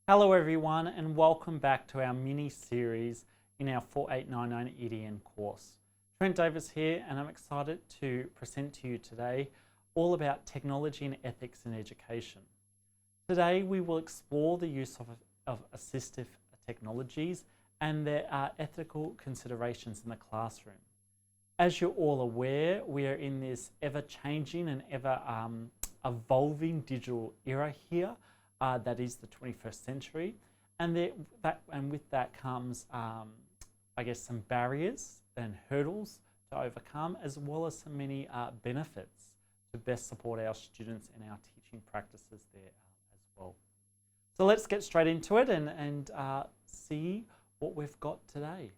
Hello everyone and welcome back to our mini-series in our 4899 EDN course. Trent Davis here and I'm excited to present to you today all about technology and ethics in education. Today we will explore the use of assistive technologies and there are ethical considerations in the classroom. As you're all aware, we are in this ever-changing and ever-evolving digital era here. That is the 21st century, and with that comes, I guess, some barriers and hurdles to overcome, as well as some many benefits to best support our students in our teaching practices there as well. So let's get straight into it and see what we've got today.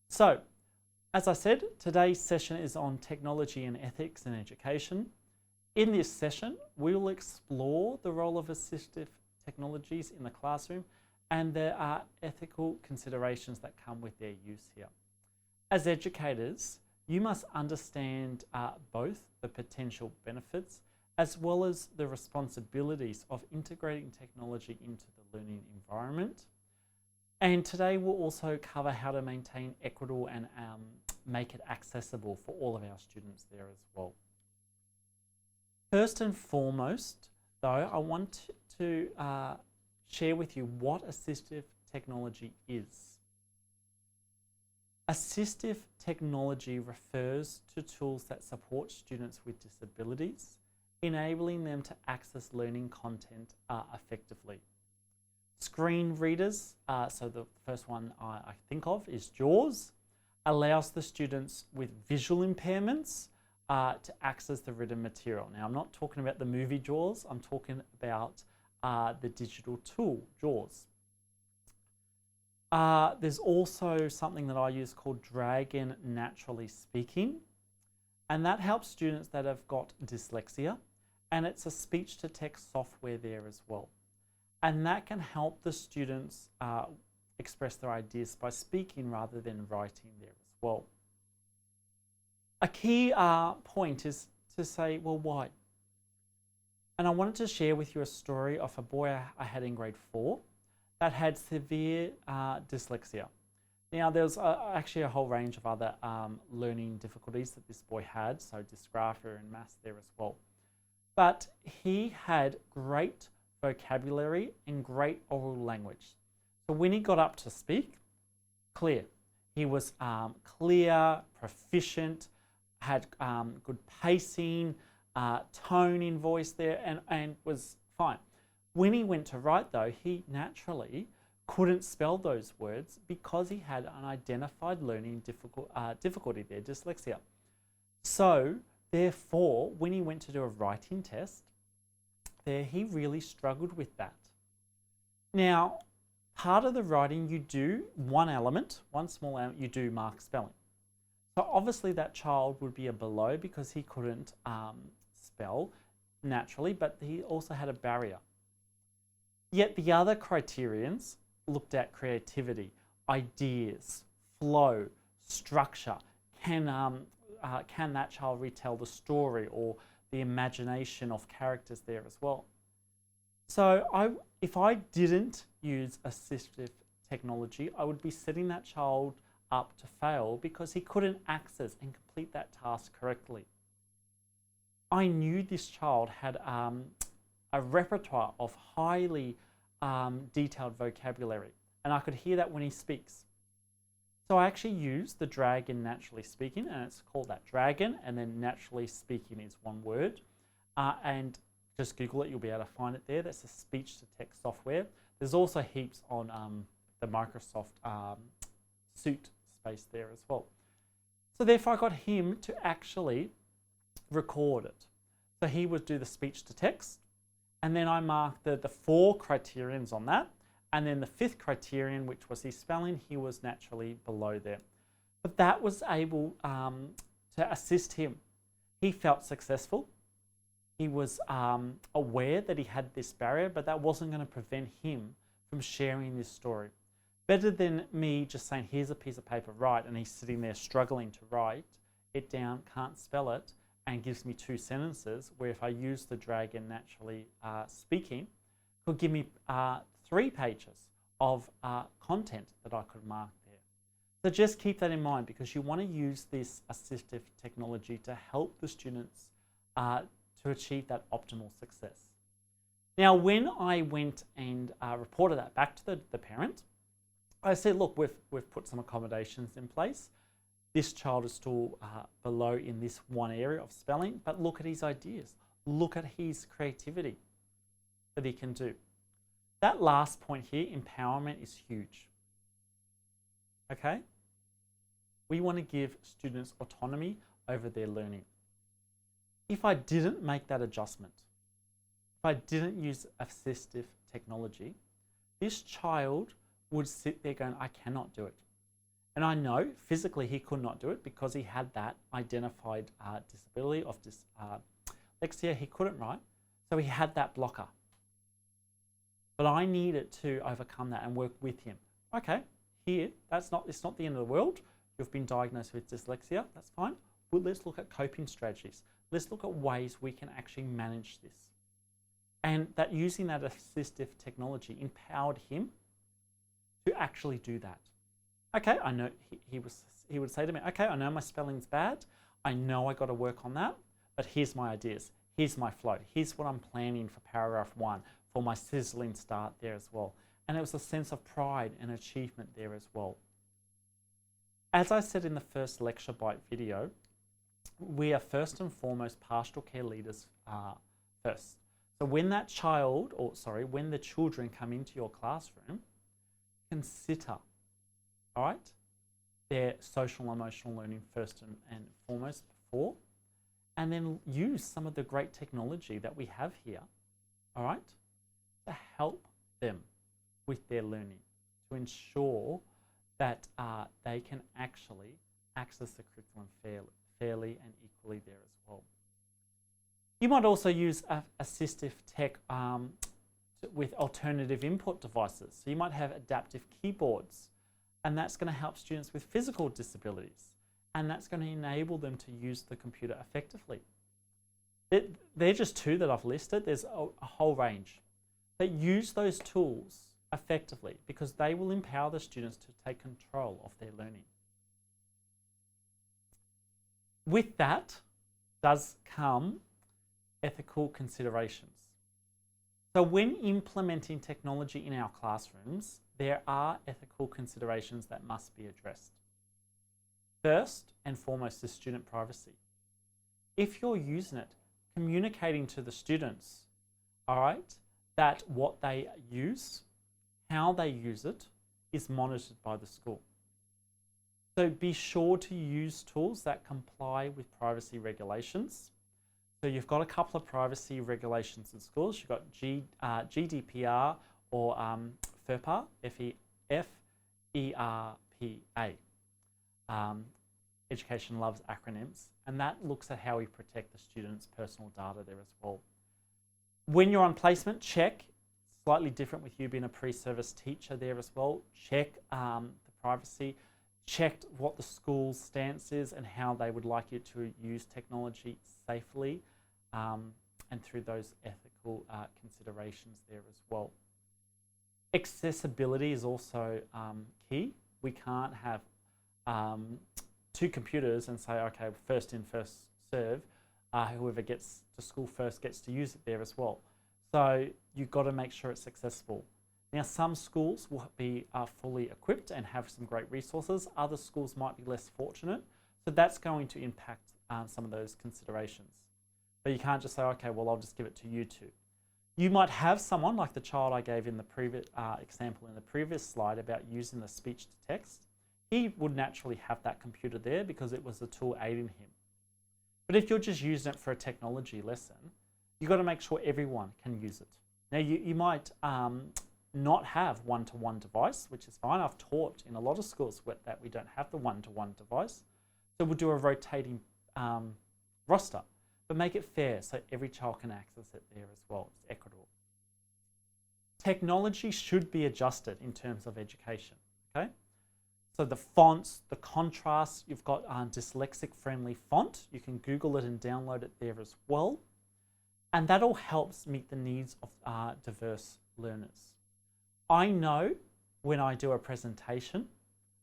So, as I said, today's session is on technology and ethics in education. In this session, we will explore the role of assistive technologies in the classroom, and there are ethical considerations that come with their use here. As educators, you must understand both the potential benefits as well as the responsibilities of integrating technology into the learning environment. And today we'll also cover how to maintain equitable and make it accessible for all of our students there as well. First and foremost, though, I want to share with you what assistive technology is. Assistive technology refers to tools that support students with disabilities, enabling them to access learning content effectively. Screen readers, so the first one I think of is JAWS, allows the students with visual impairments to access the written material. Now, I'm not talking about the movie JAWS, I'm talking about the digital tool, JAWS. There's also something that I use called Dragon Naturally Speaking, and that helps students that have got dyslexia, and it's a speech-to-text software there as well. And that can help the students express their ideas by speaking rather than writing there as well. A key point is to say, well, why? And I wanted to share with you a story of a boy I had in grade 4 that had severe dyslexia. Now, there's actually a whole range of other learning difficulties that this boy had, so dysgraphia and maths there as well. But he had great vocabulary and great oral language. So when he got up to speak, clear. He was clear, proficient, had good pacing, tone in voice there, and was fine. When he went to write, though, he naturally couldn't spell those words because he had an identified learning difficulty there, dyslexia. So, therefore, when he went to do a writing test, there he really struggled with that. Now, part of the writing, you do one small element, you do mark spelling. So obviously that child would be a below because he couldn't spell naturally, but he also had a barrier. Yet the other criterions looked at creativity, ideas, flow, structure. Can that child retell the story or the imagination of characters there as well? So if I didn't use assistive technology, I would be setting that child up to fail because he couldn't access and complete that task correctly. I knew this child had a repertoire of highly detailed vocabulary, and I could hear that when he speaks. So I actually used the Dragon Naturally Speaking, and it's called that Dragon, and then Naturally Speaking is one word. And just Google it, you'll be able to find it there. That's a speech-to-text software. There's also heaps on the Microsoft Suite space there as well. So therefore I got him to actually record it. So he would do the speech to text, and then I marked the 4 criterions on that, and then the 5th criterion, which was his spelling, he was naturally below there. But that was able to assist him. He felt successful. He was aware that he had this barrier, but that wasn't going to prevent him from sharing this story. Better than me just saying, here's a piece of paper, write, and he's sitting there struggling to write it down, can't spell it, and gives me 2 sentences, where if I use the Dragon Naturally Speaking, could give me 3 pages of content that I could mark there. So just keep that in mind, because you want to use this assistive technology to help the students to achieve that optimal success. Now, when I went and reported that back to the parent, I said, look, we've put some accommodations in place. This child is still below in this one area of spelling, but look at his ideas. Look at his creativity that he can do. That last point here, empowerment, is huge. Okay? We want to give students autonomy over their learning. If I didn't make that adjustment, if I didn't use assistive technology, this child would sit there going, I cannot do it. And I know physically he could not do it because he had that identified disability of dyslexia. He couldn't write, so he had that blocker. But I needed to overcome that and work with him. Okay, here, it's not the end of the world. You've been diagnosed with dyslexia, that's fine. But let's look at coping strategies. Let's look at ways we can actually manage this. And that using that assistive technology empowered him to actually do that. Okay, I know he would say to me, okay, I know my spelling's bad. I know I got to work on that, but here's my ideas. Here's my flow. Here's what I'm planning for paragraph 1, for my sizzling start there as well. And it was a sense of pride and achievement there as well. As I said in the first lecture bite video, we are first and foremost pastoral care leaders first. So when that child, when the children come into your classroom, consider, all right, their social and emotional learning first and foremost before, and then use some of the great technology that we have here, all right, to help them with their learning, to ensure that they can actually access the curriculum fairly and equally there as well. You might also use assistive tech with alternative input devices. So you might have adaptive keyboards, and that's going to help students with physical disabilities, and that's going to enable them to use the computer effectively. They're just 2 that I've listed. There's a whole range. But use those tools effectively, because they will empower the students to take control of their learning. With that does come ethical considerations. So when implementing technology in our classrooms, there are ethical considerations that must be addressed. First and foremost is student privacy. If you're using it, communicating to the students, all right, that what they use, how they use it, is monitored by the school. So be sure to use tools that comply with privacy regulations. So you've got a couple of privacy regulations in schools. You've got GDPR or FERPA, F-E-R-P-A. Education loves acronyms, and that looks at how we protect the students' personal data there as well. When you're on placement, check, slightly different with you being a pre-service teacher there as well, check the privacy, check what the school's stance is and how they would like you to use technology safely, and through those ethical considerations there as well. Accessibility is also key. We can't have 2 computers and say, okay, first in, first serve. Whoever gets to school first gets to use it there as well. So you've got to make sure it's accessible. Now, some schools will be fully equipped and have some great resources. Other schools might be less fortunate. So that's going to impact some of those considerations. But you can't just say, okay, well, I'll just give it to you 2. You might have someone like the child I gave in the previous example in the previous slide about using the speech to text. He would naturally have that computer there because it was a tool aiding him. But if you're just using it for a technology lesson, you've got to make sure everyone can use it. Now, you might not have one-to-one device, which is fine. I've taught in a lot of schools that we don't have the one-to-one device. So we'll do a rotating roster, but make it fair so every child can access it there as well. It's equitable. Technology should be adjusted in terms of education, okay? So the fonts, the contrast, you've got dyslexic-friendly font. You can Google it and download it there as well. And that all helps meet the needs of diverse learners. I know when I do a presentation,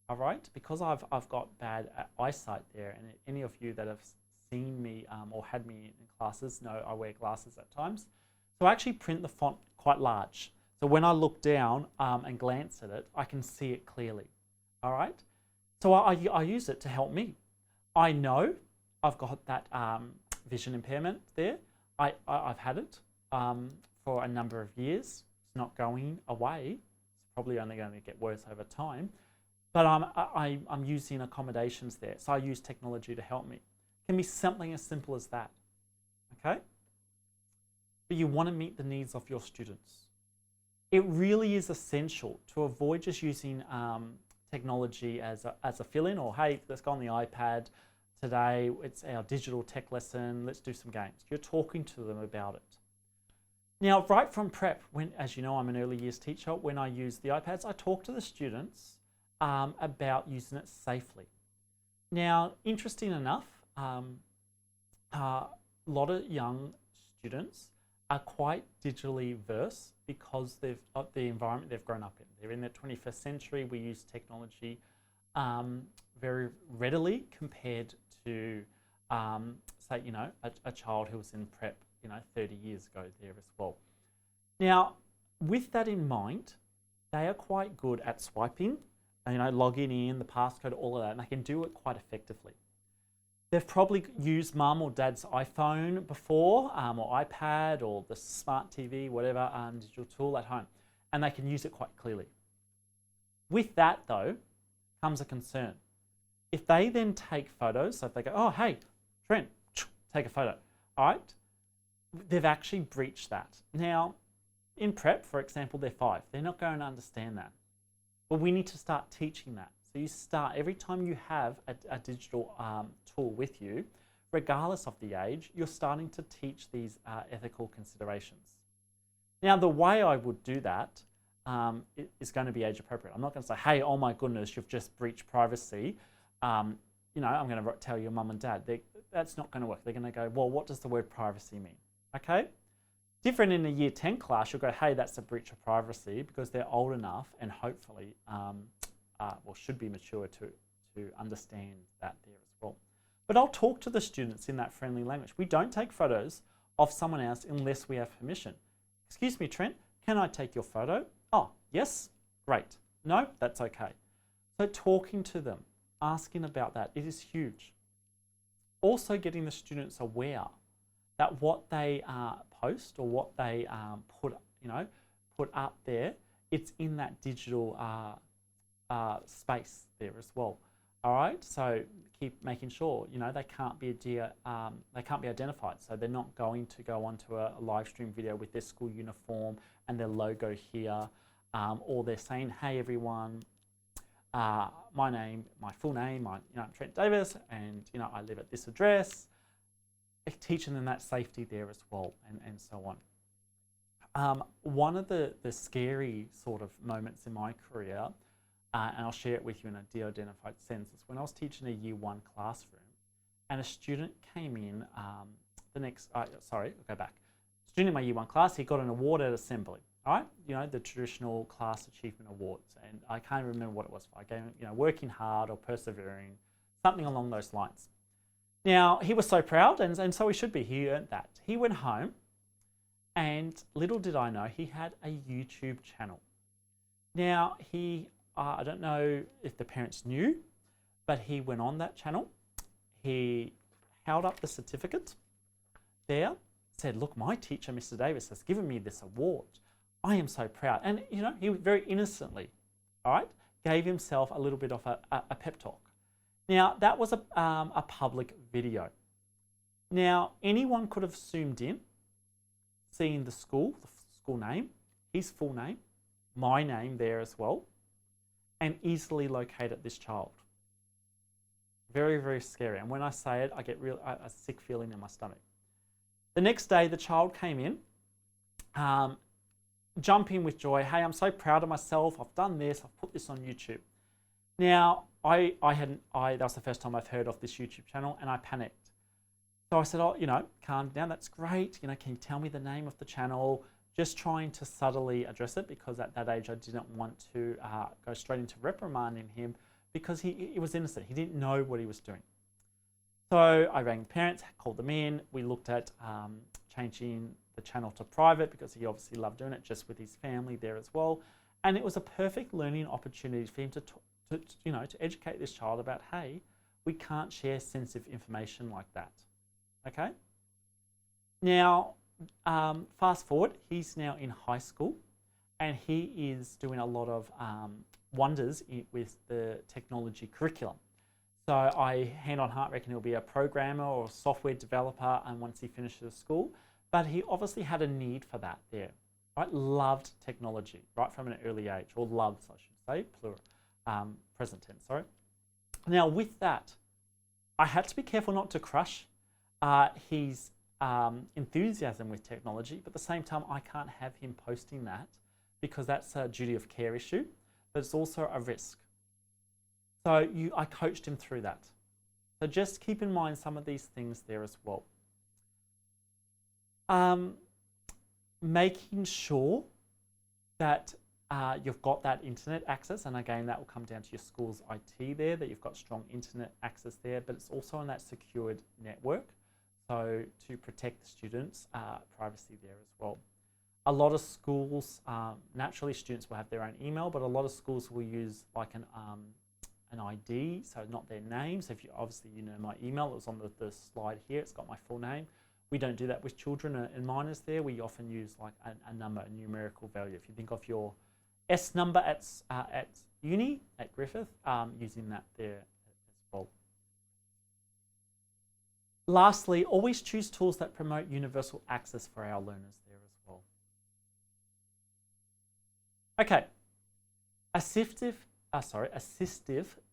all right, because I've got bad eyesight there, and any of you that have seen me or had me in classes know I wear glasses at times. So I actually print the font quite large. So when I look down and glance at it, I can see it clearly, all right? So I use it to help me. I know I've got that vision impairment there. I've had it for a number of years. It's not going away. It's probably only going to get worse over time. But I'm using accommodations there. So I use technology to help me. It can be something as simple as that, okay? But you want to meet the needs of your students. It really is essential to avoid just using technology as a fill-in, or hey, let's go on the iPad today, it's our digital tech lesson, let's do some games. You're talking to them about it. Now, right from prep, as you know, I'm an early years teacher, when I use the iPads, I talk to the students about using it safely. Now, interesting enough, a lot of young students are quite digitally versed because of the environment they've grown up in. They're in the 21st century. We use technology very readily compared to, say, you know, a child who was in prep, you know, 30 years ago there as well. Now, with that in mind, they are quite good at swiping, you know, logging in, the passcode, all of that, and they can do it quite effectively. They've probably used mum or dad's iPhone before, or iPad, or the smart TV, whatever digital tool at home, and they can use it quite clearly. With that, though, comes a concern. If they then take photos, so if they go, oh, hey, Trent, take a photo, all right, they've actually breached that. Now, in prep, for example, they're 5. They're not going to understand that. But we need to start teaching that. So you start, every time you have a digital tool with you, regardless of the age, you're starting to teach these ethical considerations. Now, the way I would do that is going to be age appropriate. I'm not going to say, hey, oh my goodness, you've just breached privacy. You know, I'm going to tell your mum and dad. That's not going to work. They're going to go, well, what does the word privacy mean? Okay? Different in a year 10 class, you'll go, hey, that's a breach of privacy, because they're old enough and hopefully, well, should be mature to understand that there as well. But I'll talk to the students in that friendly language. We don't take photos of someone else unless we have permission. Excuse me, Trent, can I take your photo? Oh, yes, great. No, that's okay. So talking to them, asking about that, it is huge. Also getting the students aware that what they post or what they put up there, it's in that digital space there as well. All right, so keep making sure, you know, they can't be identified. So they're not going to go onto a live stream video with their school uniform and their logo here, or they're saying, hey everyone, my full name, I'm Trent Davis, and you know, I live at this address. Teaching them that safety there as well, and so on. One of the scary sort of moments in my career, and I'll share it with you in a de-identified sense, is when I was teaching a year 1 classroom, and a student came in, I'll go back. Student in my year 1 class, he got an award at assembly, all right? You know, the traditional class achievement awards, and I can't remember what it was for. I gave him, you know, working hard or persevering, something along those lines. Now, he was so proud, and so he should be. He earned that. He went home, and little did I know, he had a YouTube channel. Now, I don't know if the parents knew, but he went on that channel. He held up the certificate there, said, look, my teacher, Mr. Davis, has given me this award. I am so proud. And, you know, he very innocently, all right, gave himself a little bit of a pep talk. Now, that was a public video. Now, anyone could have zoomed in, seen the school name, his full name, my name there as well, and easily located this child. Very, very scary. And when I say it, I get a sick feeling in my stomach. The next day, the child came in, jumping with joy. Hey, I'm so proud of myself. I've done this. I've put this on YouTube. Now, that was the first time I've heard of this YouTube channel, and I panicked. So I said, oh, you know, calm down, that's great. You know, can you tell me the name of the channel? just trying to subtly address it, because at that age I didn't want to go straight into reprimanding him, because he was innocent. He didn't know what he was doing. So I rang parents, called them in. We looked at changing the channel to private, because he obviously loved doing it, just with his family there as well. And it was a perfect learning opportunity for him to educate this child about, hey, we can't share sensitive information like that. Okay? Now, fast forward, he's now in high school, and he is doing a lot of wonders with the technology curriculum. So I, hand on heart, reckon he'll be a programmer or a software developer, and once he finishes school. But he obviously had a need for that there, right? Loved technology right from an early age, or loves, I should say, plural, present tense, sorry. Now with that, I had to be careful not to crush his enthusiasm with technology, but at the same time, I can't have him posting that, because that's a duty of care issue, but it's also a risk. So I coached him through that. So just keep in mind some of these things there as well. Making sure that you've got that internet access, and again, that will come down to your school's IT there, that you've got strong internet access there, but it's also on that secured network, so to protect the students' privacy there as well. A lot of schools, naturally students will have their own email, but a lot of schools will use like an ID, so not their name. So if you, obviously you know my email, it was on the slide here, it's got my full name. We don't do that with children and minors there. We often use like a number, a numerical value. If you think of your S number at uni, at Griffith, using that there as well. Lastly, always choose tools that promote universal access for our learners there as well. Okay, assistive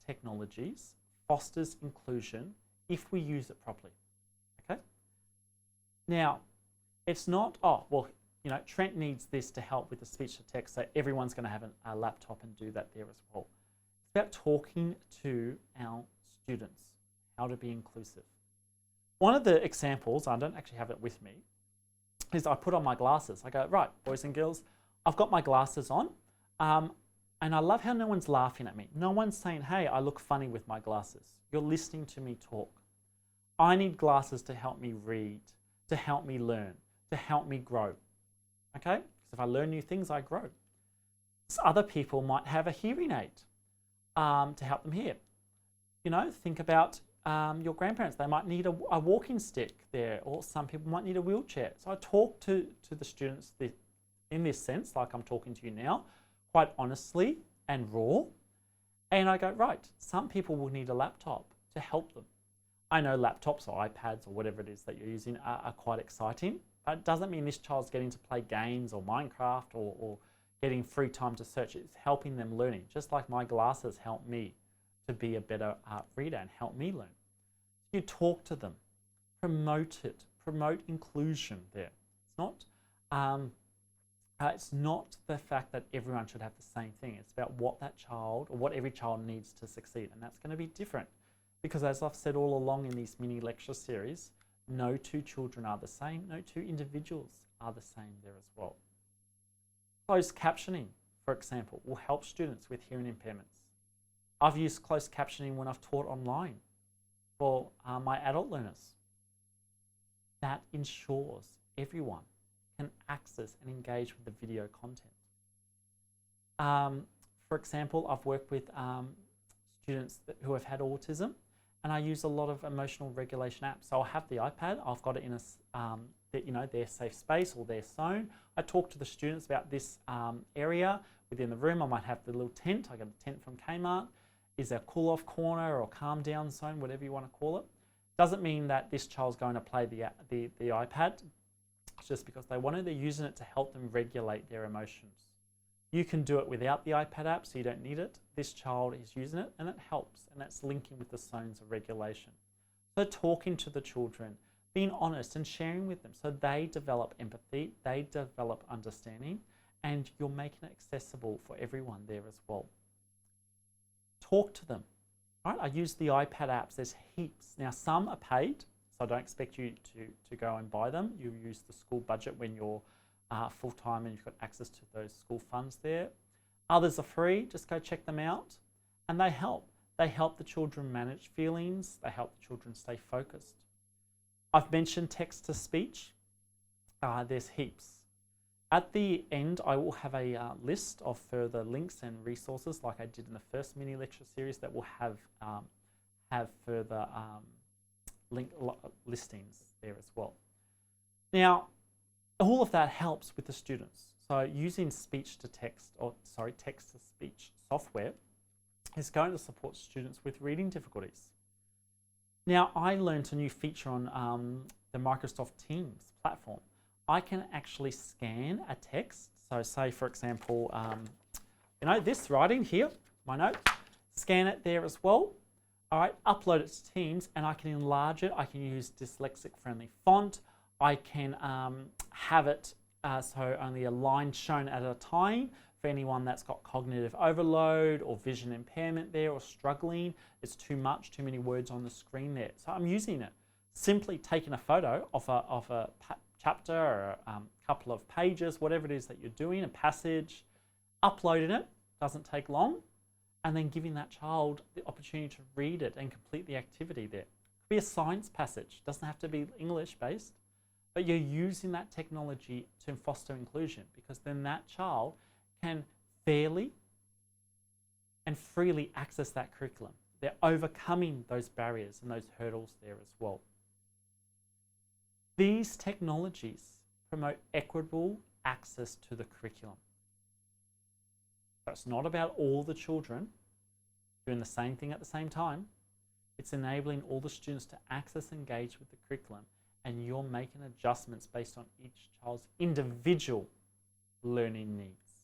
technologies fosters inclusion if we use it properly. Okay. Now, it's not, oh, well, you know, Trent needs this to help with the speech to text, so everyone's going to have a laptop and do that there as well. It's about talking to our students, how to be inclusive. One of the examples, I don't actually have it with me, is I put on my glasses. I go, right, boys and girls, I've got my glasses on, and I love how no one's laughing at me. No one's saying, hey, I look funny with my glasses. You're listening to me talk. I need glasses to help me read, to help me learn, to help me grow. Okay? Because if I learn new things, I grow. So other people might have a hearing aid to help them hear. You know, think about your grandparents. They might need a walking stick there, or some people might need a wheelchair. So I talk to the students in this sense, like I'm talking to you now, quite honestly and raw. And I go, right, some people will need a laptop to help them. I know laptops or iPads or whatever it is that you're using are quite exciting, but it doesn't mean this child's getting to play games or Minecraft or getting free time to search. It's helping them learning, just like my glasses help me to be a better reader and help me learn. You talk to them, promote it, promote inclusion there. It's not the fact that everyone should have the same thing. It's about what that child, or what every child needs to succeed, and that's going to be different. Because as I've said all along in these mini lecture series, no two children are the same, no two individuals are the same there as well. Closed captioning, for example, will help students with hearing impairments. I've used closed captioning when I've taught online for my adult learners. That ensures everyone can access and engage with the video content. For example, I've worked with students who have had autism, and I use a lot of emotional regulation apps. So I'll have the iPad, I've got it in their safe space or their zone. I talk to the students about this area within the room. I might have the little tent. I got a tent from Kmart. Is there a cool off corner or calm down zone, whatever you want to call it. Doesn't mean that this child's going to play the iPad just because they want to. They're using it to help them regulate their emotions. You can do it without the iPad app, so you don't need it. This child is using it and it helps, and that's linking with the zones of regulation. So talking to the children, being honest and sharing with them so they develop empathy, they develop understanding, and you're making it accessible for everyone there as well. Talk to them. Right? I use the iPad apps, there's heaps. Now some are paid, so I don't expect you to go and buy them. You use the school budget when you're full-time and you've got access to those school funds there. Others are free, just go check them out. And they help. They help the children manage feelings. They help the children stay focused. I've mentioned text-to-speech. There's heaps. At the end, I will have a list of further links and resources like I did in the first mini lecture series that will have further listings there as well. Now, all of that helps with the students. So using text-to-speech software is going to support students with reading difficulties. Now, I learned a new feature on the Microsoft Teams platform. I can actually scan a text. So say, for example, this writing here, my note, scan it there as well. All right, upload it to Teams and I can enlarge it. I can use dyslexic-friendly font. I can have it so only a line shown at a time for anyone that's got cognitive overload or vision impairment there or struggling. It's too much, too many words on the screen there. So I'm using it. Simply taking a photo of a chapter or a couple of pages, whatever it is that you're doing, a passage, uploading it, doesn't take long, and then giving that child the opportunity to read it and complete the activity there. It could be a science passage, doesn't have to be English-based, but you're using that technology to foster inclusion because then that child can fairly and freely access that curriculum. They're overcoming those barriers and those hurdles there as well. These technologies promote equitable access to the curriculum. So it's not about all the children doing the same thing at the same time. It's enabling all the students to access and engage with the curriculum, and you're making adjustments based on each child's individual learning needs.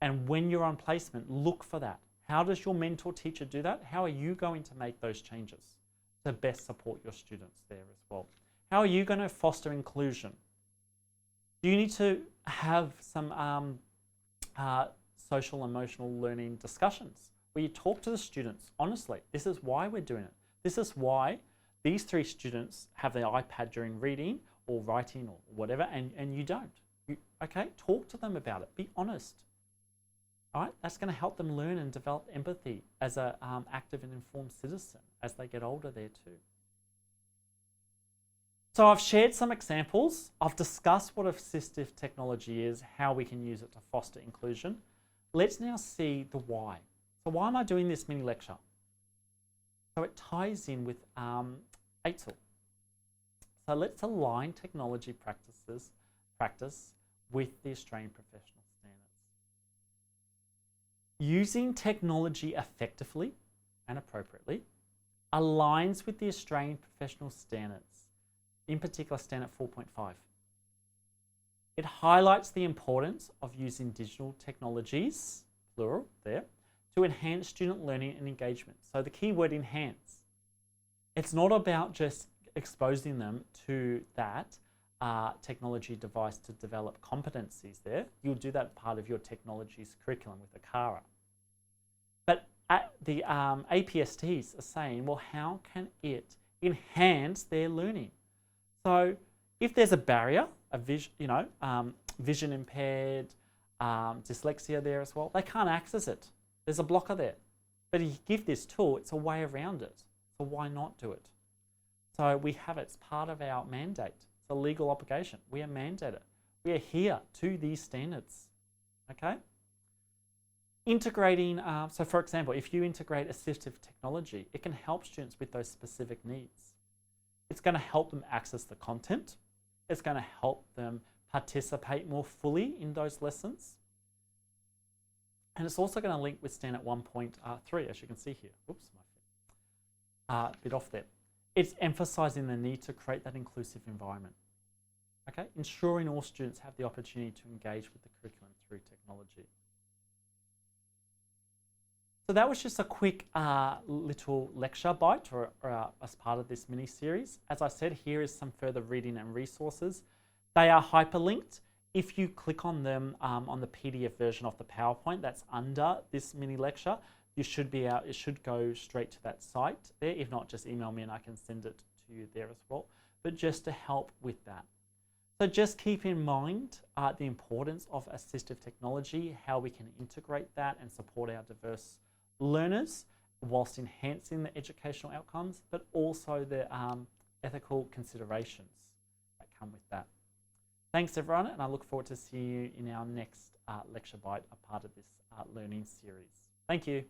And when you're on placement, look for that. How does your mentor teacher do that? How are you going to make those changes to best support your students there as well? How are you going to foster inclusion? Do you need to have some social emotional learning discussions where you talk to the students honestly? This is why we're doing it. This is why these 3 students have their iPad during reading or writing or whatever, and you don't. Okay, talk to them about it. Be honest. All right, that's going to help them learn and develop empathy as an active and informed citizen as they get older there too. So I've shared some examples. I've discussed what assistive technology is, how we can use it to foster inclusion. Let's now see the why. So why am I doing this mini lecture? So it ties in with ATL. So let's align technology practice with the Australian professional standards. Using technology effectively and appropriately aligns with the Australian professional standards, in particular standard 4.5. It highlights the importance of using digital technologies, plural there, to enhance student learning and engagement. So the key word enhance. It's not about just exposing them to that technology device to develop competencies there. You'll do that part of your technologies curriculum with the CARA. But the APSTs are saying, well, how can it enhance their learning? So if there's a barrier, vision impaired, dyslexia there as well, they can't access it. There's a blocker there. But if you give this tool, it's a way around it. So why not do it? So we have it. It's part of our mandate. It's a legal obligation. We are mandated. We are here to these standards. Okay? Integrating, so for example, if you integrate assistive technology, it can help students with those specific needs. It's going to help them access the content. It's going to help them participate more fully in those lessons. And it's also going to link with standard 1.3, as you can see here. Oops, my bit off there. It's emphasizing the need to create that inclusive environment. Okay, ensuring all students have the opportunity to engage with the curriculum through technology. So that was just a quick little lecture bite or as part of this mini-series. As I said, here is some further reading and resources. They are hyperlinked. If you click on them on the PDF version of the PowerPoint that's under this mini lecture, you should be out. It should go straight to that site there. If not, just email me and I can send it to you there as well. But just to help with that. So just keep in mind the importance of assistive technology, how we can integrate that and support our diverse learners whilst enhancing the educational outcomes, but also the ethical considerations that come with that. Thanks everyone, and I look forward to seeing you in our next lecture bite, a part of this learning series. Thank you.